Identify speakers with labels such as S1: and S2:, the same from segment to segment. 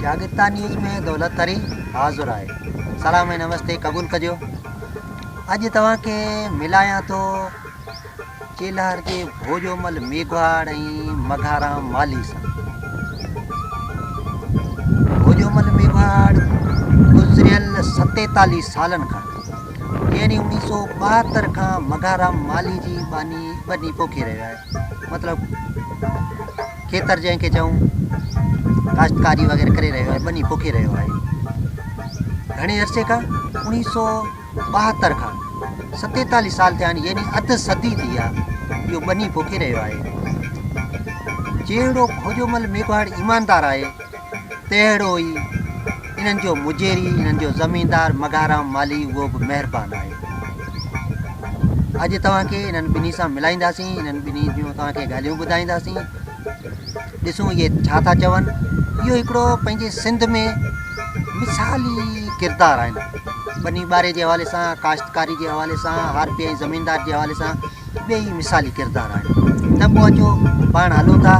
S1: जागृता news में दौलत तरी हाज़ुर आहे। सलाम ऐं नमस्ते क़बूल कजो। अॼु तव्हांखे मिलायां थो चेलहर जे भोजोमल मेघवाड़ ऐं मघाराम माली सां। भोजोमल मेघवाड़ गुज़िरियल 47 सालनि खां यानी 1972 खां मघाराम माली जी बनी पोखे रहियो आहे। मतिलबु खेतर जंहिंखे चऊं, काश्तकारी वग़ैरह करे रहियो आहे, बनी पोखे रहियो आहे। घणे अरसे खां 1972 खां 47 साल थिया आहिनि, यानी अधु सदी थी आहे इहो बनी पोखे रहियो आहे। जहिड़ो भोजोमल मेघवाड़ ईमानदार आहे, तहिड़ो ई इन्हनि जो मुजेरी, इन्हनि जो ज़मीनदार मघाराम माली उहो बि महिरबानी आहे। अॼु तव्हांखे इन्हनि ॿिन्ही सां मिलाईंदासीं, इन्हनि ॿिन्ही जूं तव्हांखे ॻाल्हियूं ॿुधाईंदासीं। ॾिसूं इहे छा था चवनि। इहो हिकिड़ो पंहिंजे सिंध में मिसाली किरदारु आहिनि। बनी ॿारे जे हवाले सां, काश्तकारी जे हवाले सां, हारपी ऐं ज़मीनदार जे हवाले सां ॿई मिसाली किरदारु आहिनि। त पोइ अचो पाण हलूं था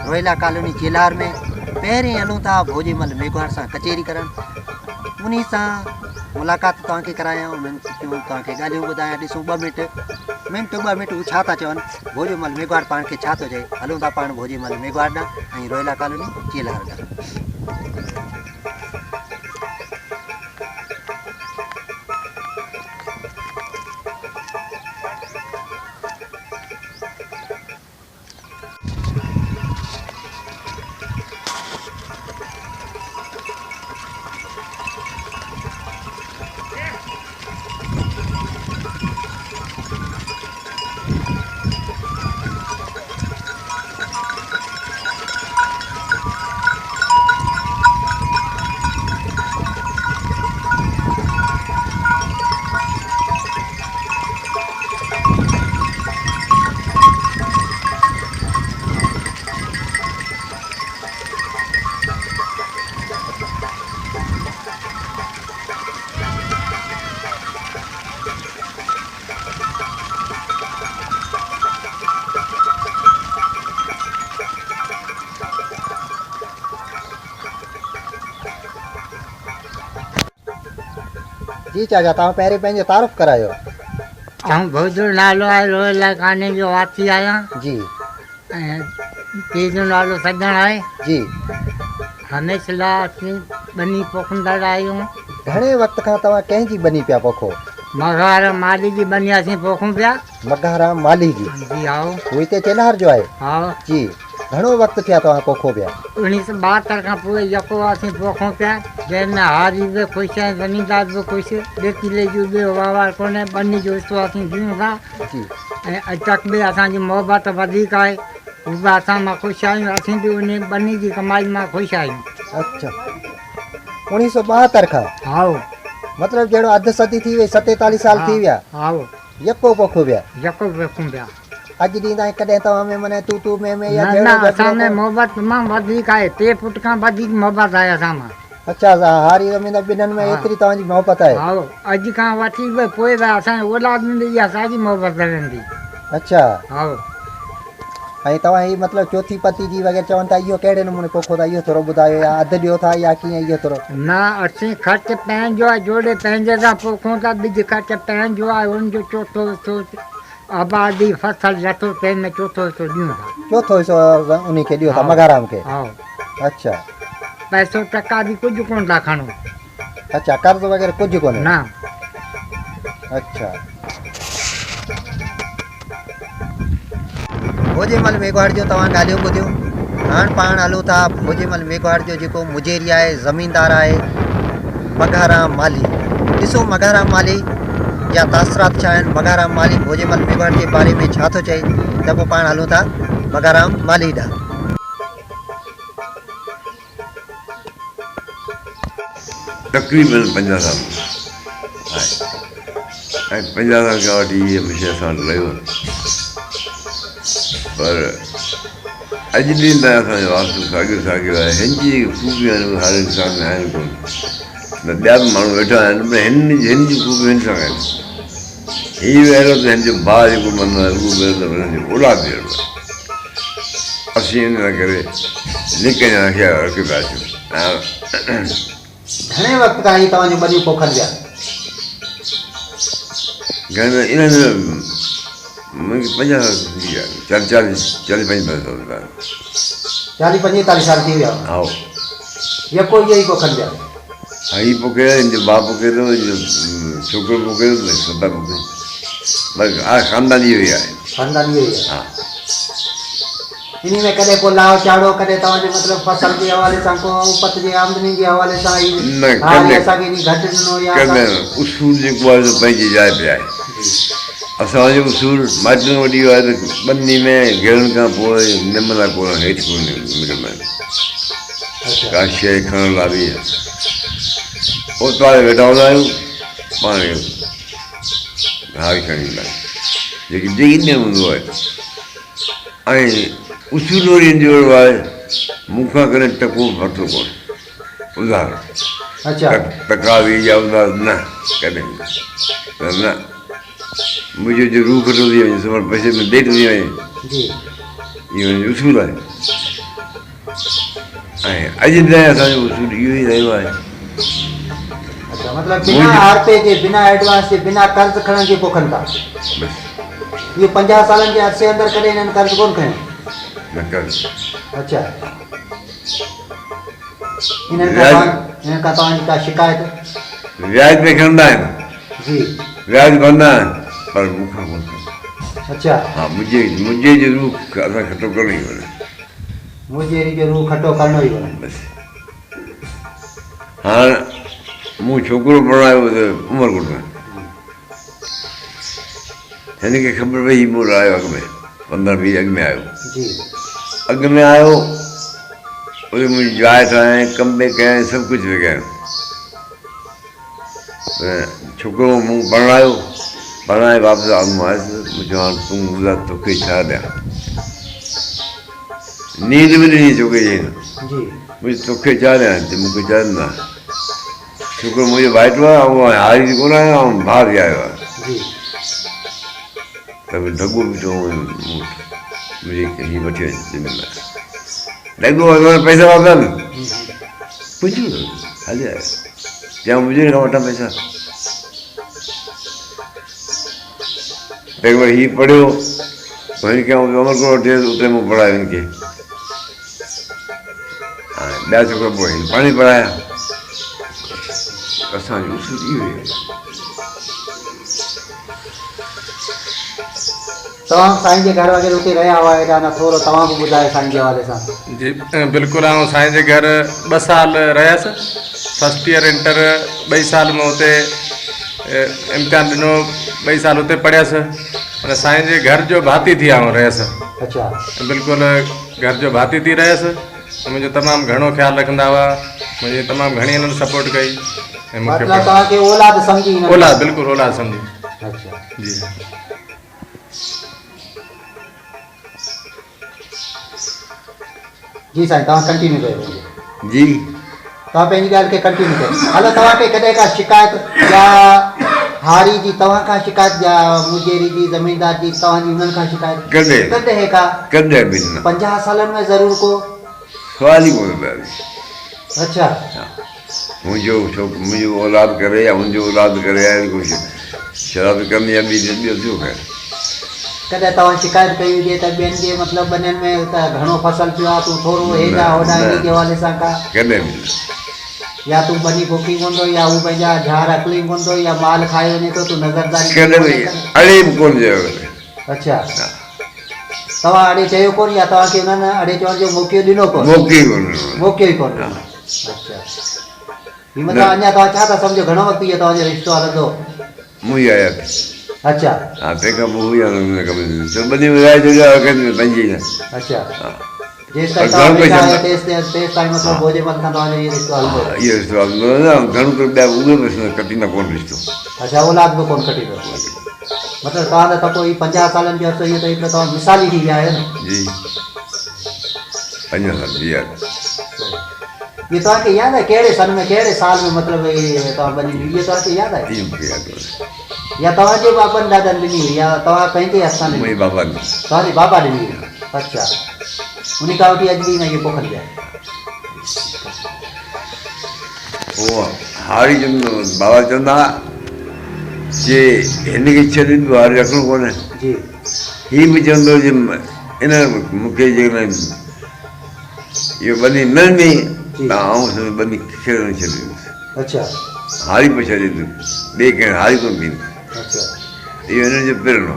S1: रोहिला कॉलोनी चेलहर में। पहिरें हलूं था भोजोमल मेघवाड़ सां कचेरी करणु, उन्ही सां मुलाक़ात तव्हांखे करायां, उन्हनि जूं तव्हांखे ॻाल्हियूं ॿुधायां। ॾिसूं ॿ मिंट उहे छा था चवनि, भोजोमल मेघवाड़ पाण खे छा थो चए। हलूं था पाण भोजोमल मेघवाड़ ॾांहुं ऐं रोहिला कॉलोनी चेलहर ॾांहुं। जी चाचा, तव्हां पहिरीं पंहिंजो तारुफ़ करायो।
S2: भोजो नालो आहे रोहिला कॉलोनी जो वासी आहियां
S1: जी।
S2: ऐं पीउ जो नालो सजण आहे
S1: जी।
S2: हमेशह असीं बनी पोखंदा आहियूं।
S1: घणे वक़्त खां तव्हां कंहिंजी बनी पिया पोखो?
S2: मघाराम माली जी बनी असीं पोखूं पिया।
S1: मघाराम माली जी?
S2: जी हा।
S1: उहो हिते चेलहर जो आहे?
S2: हा
S1: जी। घणो वक़्तु थिया तव्हां पोखो पिया?
S2: 1972 खां पोइ यको असीं पोखूं पिया, जंहिंमें हारी बि ख़ुशि ऐं ज़मीनदार बि ख़ुशि। ॾेतीले जो ॿियो वहिंवार कोन्हे, बनी जो हिसो असीं ॾियूं था।
S1: जी। ऐं
S2: अॼु तक बि असांजी मोहबत वधीक आहे, उहे बि असां मां ख़ुशि आहियूं, असीं बि उन बनी जी कमाई मां ख़ुशि आहियूं।
S1: अच्छा, 1972 खां?
S2: हा।
S1: मतिलबु जहिड़ो अधु सदी थी वई, 47 साल थी विया।
S2: हा।
S1: यको पोखो पिया?
S2: यको पोखूं पिया।
S1: अॼु ॾींदा आहिनि कॾहिं तव्हां में माना तू में या
S2: न, असां में मोहबत तमामु वधीक आहे। 3 फुट खां वधीक मोहबत आहे असां मां।
S1: अच्छा, हारी ज़मीन ॿिन्हिनि में एतिरी तव्हांजी मोहबत आहे?
S2: हा। अॼु खां वठी बि पोइ बि असांजे औलाद में बि इहा साॻी मोहबत रहंदी।
S1: अच्छा।
S2: हा।
S1: ऐं तव्हां ही मतिलबु चौथी पती जी वग़ैरह चवनि था, इहो कहिड़े नमूने पोखो था, इहो थोरो ॿुधायो, या अधु ॾियो था या कीअं इहो थोरो?
S2: न, असीं ख़र्चु पंहिंजो आहे, जोड़े पंहिंजे सां पोखूं था। ॿिज ख़र्चु पंहिंजो आहे, हुनजो चोथों हिसो आबादी फसल रथो तंहिंमें चोथों हिसो ॾियूं था।
S1: चोथों हिसो उन खे ॾियो था, मघाराम खे?
S2: हा।
S1: अच्छा।
S2: पैसो टका बि कुझु कोन था खणो।
S1: अच्छा, कर्ज़ वग़ैरह कुझु कोन्हे?
S2: न।
S1: अच्छा। भोजोमल मेघवाड़ जो तव्हां ॻाल्हियूं ॿुधियूं। हाणे पाण हलूं था भोजोमल मेघवाड़ जो जेको मुजेरी आहे, ज़मीनदार आहे, मघाराम माली। ॾिसो मघाराम माली या तासरात छा आहिनि, मघाराम माली भोजोमल मेघवाड़ जे बारे में छा थो चए। त पोइ पाण हलूं था मघाराम माली ॾांहुं।
S3: तक़रीबन 50 साल आहे ऐं 50 साल खां वठी इहे हमेशह सां रहियो। पर अॼु ॾींहुं ताईं असांजो वास्तु साॻियो आहे। हिन जी ख़ूबियूं आहिनि हर इंसान में आहिनि कोन, न ॿिया बि माण्हू वेठा आहिनि, पर हिन जी ख़ूबियूं हिन सां आहिनि। हीउ अहिड़ो त हिन जो भाउ जेको मञंदो आहे, उहो हिन जो औलाद जहिड़ो आहे। असीं वियासीं हिन करे लिक ॼणा खे रखी पियासीं
S1: घणे वक़्त खां ही तव्हांजो ॿनियूं पोखनि पिया?
S3: घर में इन्हनि मुंहिंजी 50 साल थी विया 40 45 साल
S1: 40-45 साल थी विया
S3: हा
S1: यको इहो ई पोखनि पिया?
S3: हा हीअ पोखे हिनजो भाउ पोखे थो छोकिरो पोखे थो सदा पोखे बसि हा ख़ानदान इहो ई आहे
S1: ख़ानदान इहो ई आहे।
S3: हा
S1: इन में कॾहिं को लाव चाढ़ो कॾहिं तव्हांजे मतिलबु फसल जे हवाले सां को उपत जे आमदनी जे हवाले सां
S3: न,
S1: असांखे नी घटि ॾिनो या
S3: उसूल जेको आहे पंहिंजी जाइ ते आहे असांजो उसूल माइटनि वॾी आहे त ॿनी में घेरनि खां पोइ निमला कोन हेठि कोन मिलंदा आहिनि का शइ खणण लाइ बि ओतिरे वेठा हूंदा आहियूं पाण हारी खणी ईंदा आहियूं जेकी ॾेई हूंदो आहे ऐं उसूल वरी जो आहे मूंखां कॾहिं टको वरितो कोन उधार टका बि या उधार न कॾहिं न मुंहिंजो जो रूह खटो थी वञे सभु पैसे में ॾेढ थी वञे इहो उसूल आहे ऐं अॼु ताईं असांजो उसूल इहो ई रहियो आहे
S1: मतिलबु बिना आरपे जे बिना एडवांस जे बिना कर्ज़ खणण जे पोखनि था इहो 50 सालनि जे अरसे अंदरि कॾहिं हिननि कर्ज़ कोन खयो
S3: न कर्ज़
S1: अच्छा हिननि खां तव्हांजी का शिकायत
S3: व्याज पे खणंदा आहिनि
S1: जी
S3: व्याज भरंदा आहिनि पर मूंखां कोन
S1: अच्छा
S3: हा मुंहिंजे जो रूह असां खटो करणो ई वञे
S1: मुंहिंजे जो रूह खटो करणो ई वञे
S3: बसि हाणे मूं छोकिरो पढ़ायो त उमरकोट में हिनखे ख़बर पई मूं आयो अॻु में 15-20 अॻु में आयो अॻु में आयो उहे मुंहिंजी जाइ ठाहियां कमु कयां सभु कुझु विकायूं छोकिरो मूं पढ़ायो पढ़ाए वापसि आउं आयुसि मुंहिंजो हाणे तूं ॿुधाए तोखे छा ॾियां नींद बि ॾिनी छोकिरे जी मुंहिंजी तोखे छा ॾियां मूंखे छा ॾींदा छोकिरो मुंहिंजो भाइटो आहे ऐं हारी कोन आहियां ऐं भाउ बि आयो आहे त ढगो बीठो मुंहिंजी हीअ वठी वञ ढगो पैसा वापस पुछो हली आयो या मुंहिंजे खां वठां पैसा हिकु बार हीअ पढ़ियो हिनखे अमरकोट वठी उते मूं पढ़ायो हिनखे हाणे ॿिया छोकिरा पोइ हिन पाण ई पढ़ाया असांजो उसूल इहो ई आहे
S1: तव्हां साईं जे घर वग़ैरह उते रहिया हुआ हेॾा न थोरो तव्हां बि ॿुधायो साईं जे हवाले सां
S4: जी बिल्कुलु आउं साईं जे घर 2 साल रहियसि फस्ट ईयर इंटर 2 साल में हुते इम्तिहान ॾिनो 2 साल हुते पढ़ियसि पर साईं जे घर जो भाती थी आउं रहियसि
S1: अच्छा
S4: बिल्कुलु घर जो भाती थी रहियसि मुंहिंजो तमामु घणो ख़्यालु रखंदा हुआ मुंहिंजी तमामु घणी हिननि सपोर्ट कई ऐं मूंखे
S1: तव्हांखे औलाद सम्झी
S4: औलाद बिल्कुलु औलाद सम्झी
S1: अच्छा
S4: जी
S1: जी साईं तव्हां कंटिन्यू कयो
S3: जी
S1: तव्हां पंहिंजी ॻाल्हि खे कंटिन्यू कयो हलो तव्हांखे कॾहिं का शिकायत या हारी जी तव्हां खां शिकायत या मुजेरी जी ज़मीनदार जी तव्हांजी उन्हनि खां शिकायत कॾहिं का 50 सालनि में ज़रूरु को
S3: सवाल ई कोन
S1: अच्छा
S3: मुंहिंजो औलाद करे या मुंहिंजो औलाद करे या कुझु शराब करणी या ॿी थियो ख़ैर
S1: कॾहिं तव्हां शिकायत कई हुजे त ॿियनि जे मतिलबु ॿनियुनि में त घणो फसल पियो आहे तूं थोरो हेॾा होॾा इन जे हवाले सां का
S3: कॾहिं
S1: या तूं ॿनी पोखी कोन थो या हू पंहिंजा झार अकली कोन थो या माल खाए वञे थो तूं नज़रदारी
S3: कॾहिं अड़े बि कोन चयो
S1: अच्छा तव्हां अड़े चयो कोन या तव्हांखे हुननि अड़े चवण जो मौक़ो ॾिनो कोन मौक़ो ई कोन अच्छा हीअ मतिलबु अञा तव्हां छा था सम्झो घणो वक़्तु इहो तव्हांजो रिश्तो हलंदो
S3: मुंहिंजी आया
S1: अच्छा
S3: हा तंहिंखां पोइ
S1: अच्छा जेसिताईं तव्हां वेठा आहियो तेसिताईं मतिलबु बोझे मथां तव्हांजो इहो रिश्तो हलंदो
S3: इहो रिश्तो घणो त ॿिया उहे बि कटींदा कोन रिश्तो
S1: अच्छा औलाद बि कोन कटींदो मतिलबु तव्हां त पोइ 50 सालनि जो अर्सो इहो त हिकिड़ो तव्हां मिसाली थी विया आहियो न
S3: जी 5 साल जी
S1: इहो तव्हांखे यादि आहे कहिड़े सन में कहिड़े साल में मतिलबु तव्हां बनी इहो तव्हांखे यादि आहे या तव्हांजे बापनि ॾाॾनि ॾिनी हुई या तव्हां पंहिंजे हथां ॾिनी तव्हांजे बाबा ॾिनी हुई अच्छा उन खां वठी अॼु बि हिन खे पोखनि पिया।
S3: उहो हारी चवंदो बाबा चवंदा जे हिनखे छॾींदो हारी रखिणो कोन्हे।
S1: जी
S3: हीअ बि चवंदो जे इन मूंखे जेकॾहिं इहो ॿनी मिलंदी त आउं ॿनी खेॾणु छॾींदुसि।
S1: अच्छा
S3: हारी पियो छॾींदुसि, ॿिए कंहिं हारी कोन थींदो।
S1: अच्छा
S3: इहो हिन जो प्रेरणो।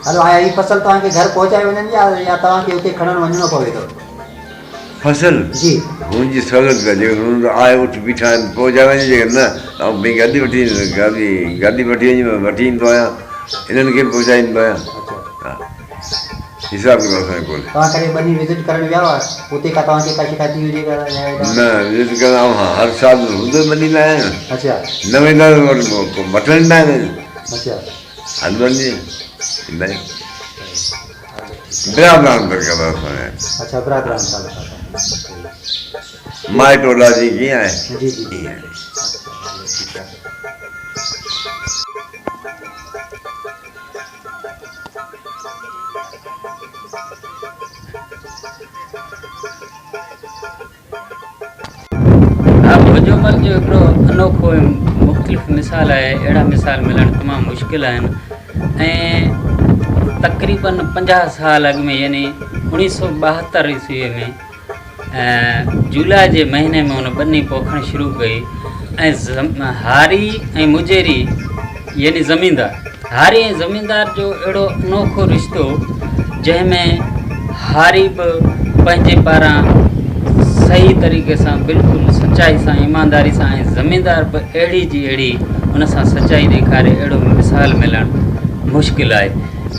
S1: हलो हाणे हीअ फसल तव्हांखे घर पहुचाए वञनि या तव्हांखे हुते खणणु वञिणो पवे थो?
S3: फसल
S1: जी
S3: मुंहिंजी सहूलियत करे जेकर आहे उठ बीठा आहिनि पहुचाए वञे, जेकर न त आउं ॿी गाॾी वठी गाॾी वठी वठी ईंदो आहियां, इन्हनि खे पहुचाईंदो आहियां। हा हिसाबु किताबु असांखे कोन्हे।
S1: तव्हां कॾहिं ॿनी विज़िट करणु विया हुआ हुते खां तव्हांखे का शिकायत हुजे?
S3: न विज़िट करणु आउं हर साल हूंदो ॿनींदा आहियां।
S1: अच्छा
S3: न वेंदा वठणु ईंदा आहिनि।
S1: अच्छा
S3: हल वञे ईंदा आहियूं। बिरादरान कंदा असांजा।
S1: अच्छा बिरादरान सां
S3: माए टोला जी कीअं आहे
S1: जी जी
S3: ईअं आहे।
S5: भोजोमल जो हिकिड़ो अनोखो मुख़्तलिफ़ मिसाल आहे। अहिड़ा मिसाल मिलणु तमामु मुश्किल आहिनि ऐं तक़रीबन 50 साल अॻु में यानी 1972 ईस्वीअ में जुलाई जे महीने में हुन ॿनी पोखणु शुरू कई ऐं हारी ऐं मुजेरी यानी ज़मींदार, हारी ऐं ज़मींदार जो अहिड़ो अनोखो रिश्तो जंहिंमें हारी बि पंहिंजे पारां सही तरीक़े सां बिल्कुलु सचाई सां ईमानदारी सां ऐं ज़मींदार बि अहिड़ी जी अहिड़ी उन सां सचाई ॾेखारे अहिड़ो मिसाल मिलणु मुश्किल आहे।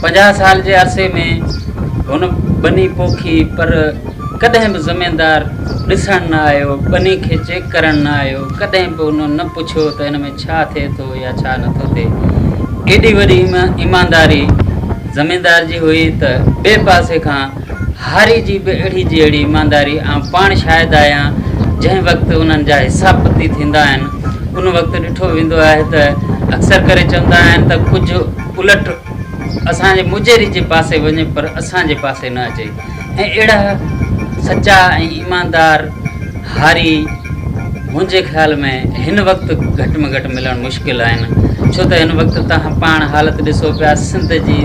S5: 50 साल जे अरसे में हुन ॿनी पोखी पर कॾहिं बि ज़मींदार ॾिसणु न आयो, ॿनी खे चेक करणु न आयो, कॾहिं बि हुन न पुछियो त हिन में छा थिए थो या छा नथो थिए। एॾी वॾी ईमानदारी ज़मींदार जी हुई त ॿिए पासे खां हारी जी बि अहिड़ी जी अहिड़ी ईमानदारी। ऐं पाण शायदि आहियां जंहिं वक़्तु उन्हनि जा हिसाब पती थींदा आहिनि उन वक़्तु ॾिठो वेंदो आहे त अक्सर करे चवंदा आहिनि त कुझु उलट असांजे मुजेरी जे पासे वञे पर असांजे पासे न अचे। ऐं अहिड़ा सचा ऐं ईमानदार हारी मुंहिंजे ख़्याल में हिन वक़्तु घटि में घटि मिलणु मुश्किल आहिनि, छो त हिन वक़्तु तव्हां पाण हालति ॾिसो पिया सिंध जी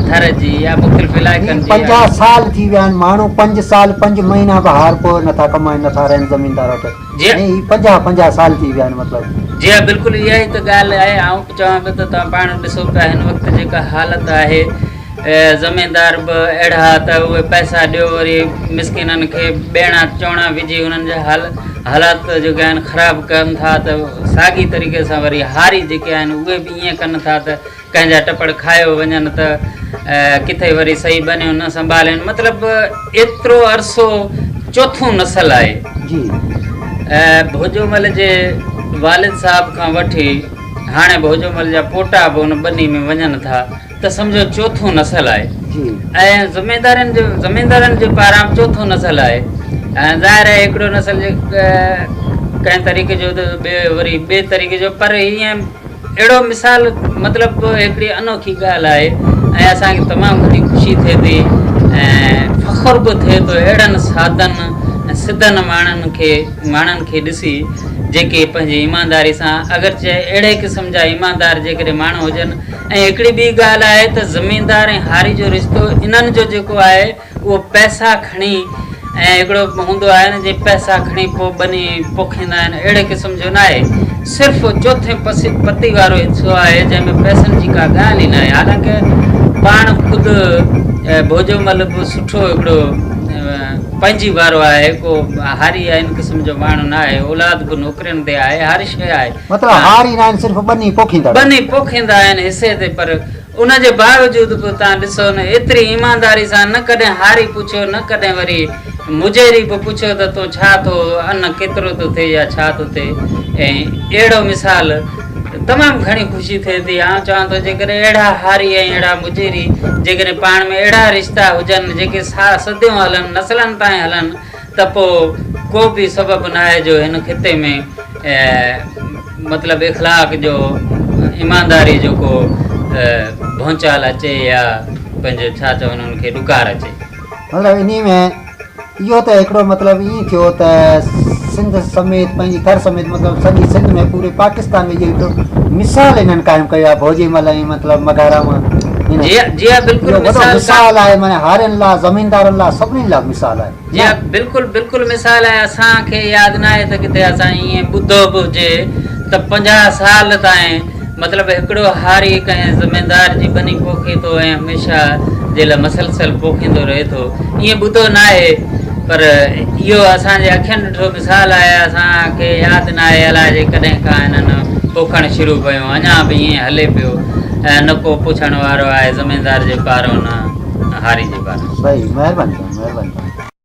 S5: थर जी या मुख़्तलिफ़ इलाइक़नि जी।
S1: 50 साल थी विया आहिनि, माण्हू 5 साल 5 महीना बि हार पोइ नथा कमाइनि, नथा रहनि ज़मीनदार वटि।
S5: जी
S1: 50 साल थी विया आहिनि मतिलबु।
S5: जी हा बिल्कुलु इहा ई त ॻाल्हि आहे। आउं बि चवां पियो त तव्हां पाण ॾिसो पिया हिन वक़्तु जेका हालति आहे, ज़मींदार बि अहिड़ा त उहे पैसा ॾियो वरी मिसकिननि खे ॿेड़ा चौड़ा विझी हुननि जा हालात जेके आहिनि ख़राबु कनि था, त साॻी तरीक़े सां वरी हारी जेके आहिनि उहे बि ईअं कनि था त कंहिंजा टपड़ खायो वञनि त किथे वरी सही बनियो न संभालनि। मतिलबु एतिरो अरसो चोथों नसल आहे
S1: जी।
S5: भोजोमल जे वालिद साहब खां वठी हाणे भोजोमल जा पोटा बि हुन ॿनी में वञनि था त सम्झो चोथों नसल आहे। ऐं ज़मींदारनि जे पारां चोथों नसल आहे। ऐं ज़ाहिर आहे हिकिड़ो नसल जे कंहिं तरीक़े जो त वरी ॿिए तरीक़े जो, पर हीअं अहिड़ो मिसाल मतिलबु हिकिड़ी अनोखी ॻाल्हि आहे ऐं असांखे तमामु घणी ख़ुशी थिए थी ऐं फ़ख़ुर बि थिए थो अहिड़नि साधनि ऐं सिधनि माण्हुनि खे ॾिसी जेके पंहिंजी ईमानदारी सां अगरचे अहिड़े क़िस्म जा ईमानदार जेकॾहिं माण्हू हुजनि। ऐं हिकिड़ी ॿी ॻाल्हि आहे त ज़मींदार ऐं हारी जो रिश्तो इन्हनि जो जेको आहे उहो पैसा खणी ऐं हिकिड़ो हूंदो आहे न जे पैसा खणी पोइ ॿनी पोखींदा आहिनि, अहिड़े क़िस्म जो न आहे। सिर्फ़ु चोथे पती वारो हिसो आहे जंहिंमें पैसनि जी का ॻाल्हि ई न आहे। हालांकि पाण ख़ुदि भोजोमल बि सुठो हिकिड़ो पंहिंजी वारो आहे, को हारी आहे इन क़िस्म जो माण्हू न आहे, औलाद बि नौकरियुनि ते आहे, हर शइ आहे।
S1: मतिलबु हारी न आहिनि, सिर्फ़ु ॿनी
S5: पोखींदा आहिनि हिसे ते। पर उन जे बावजूदि बि तव्हां ॾिसो न एतिरी ईमानदारी सां न कॾहिं हारी पुछियो न कॾहिं वरी मुजेरी बि पुछियो त तूं छा थो अन्न केतिरो थो थिए या छा थो थिए। ऐं अहिड़ो मिसाल तमामु घणी ख़ुशी थिए थी। आउं चवां थो जेकॾहिं अहिड़ा हारी ऐं अहिड़ा मुजेरी जेकॾहिं पाण में अहिड़ा रिश्ता हुजनि जेके सदियूं हलनि, नसलनि ताईं हलनि, त पोइ को बि सबबु न आहे जो हिन खिते में मतिलबु इख़लाक़ जो ईमानदारी जो को भौचाल अचे या पंहिंजो छा चवनि हुननि खे ॾुकार अचे।
S1: मतिलबु इन में इहो त हिकिड़ो मतिलबु ईअं थियो त सिंध समेत पंहिंजी घर समेत मतिलबु सॼी सिंध में पूरे पाकिस्तान में इहो हिकिड़ो मिसाल इन्हनि क़ाइमु कयो आहे भोजीमल ऐं मतिलबु मघाराम
S5: जी हाँ बिल्कुलु
S1: मिसाल आहे माना हारियुनि लाइ ज़मीनदारनि लाइ सभिनी लाइ मिसाल आहे
S5: जी हाँ बिल्कुलु बिल्कुलु मिसाल आहे असांखे यादि न आहे त किथे असां ईअं ॿुधो बि हुजे त 50 साल ताईं मतिलबु हिकिड़ो हारी कंहिं ज़मीनदार जी बनी पोखे थो ऐं हमेशह जे लाइ मसलसल पोखींदो रहे थो ईअं ॿुधो न आहे पर इहो असांजे अखियुनि ॾिठो मिसाल आहे असांखे यादि न आहे अलाए जे कॾहिं खां हिननि पोखणु शुरू कयो अञा बि ईअं हले पियो ऐं न को पुछण वारो आहे ज़मीनदार जे पारो न हारी जे पारो
S1: सही महिरबानी महिरबानी